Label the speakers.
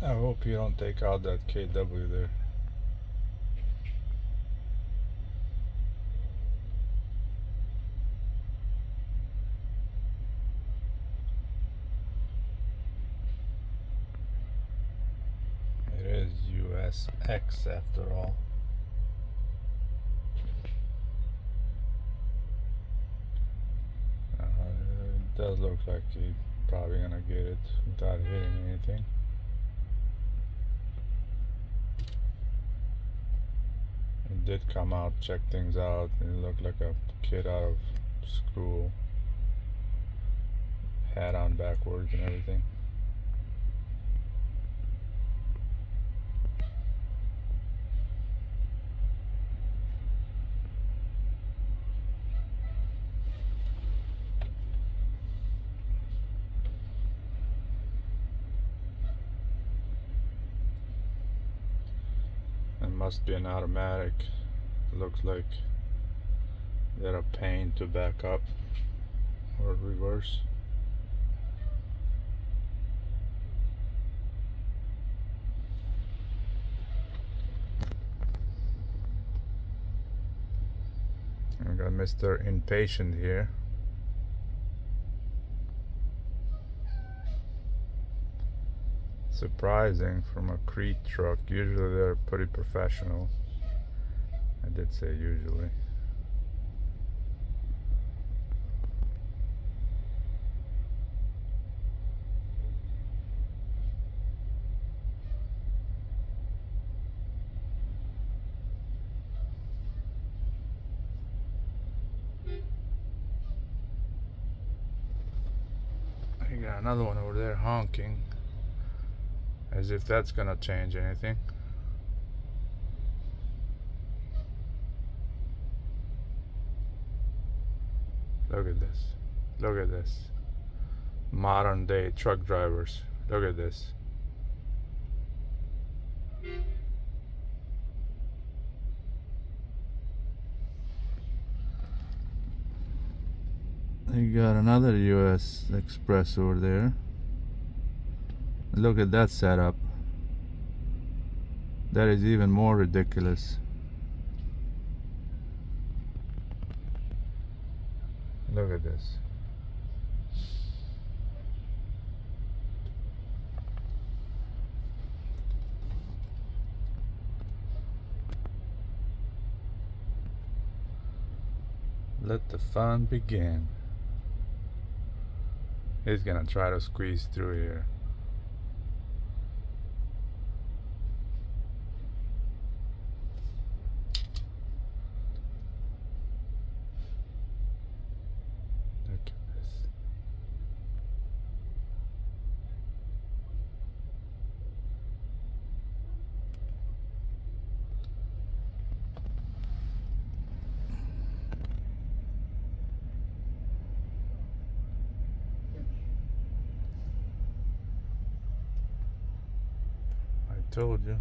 Speaker 1: I hope you don't take out that KW there. It is USX after all. It does look like he's probably gonna get it without hitting anything. It did come out, check things out, and it looked like a kid out of school. Hat on backwards and everything. It must be an automatic. Looks like they're a pain to back up or reverse. I got Mr. Impatient here. Surprising from a Crete truck. Usually they're pretty professional. I did say usually. I got another one over there honking, as if that's gonna change anything. Look at this. Look at this. Modern day truck drivers. Look at this. You got another US Express over there. Look at that setup. That is even more ridiculous. Look at this. Let the fun begin. He's gonna try to squeeze through here. Look at this. I told you.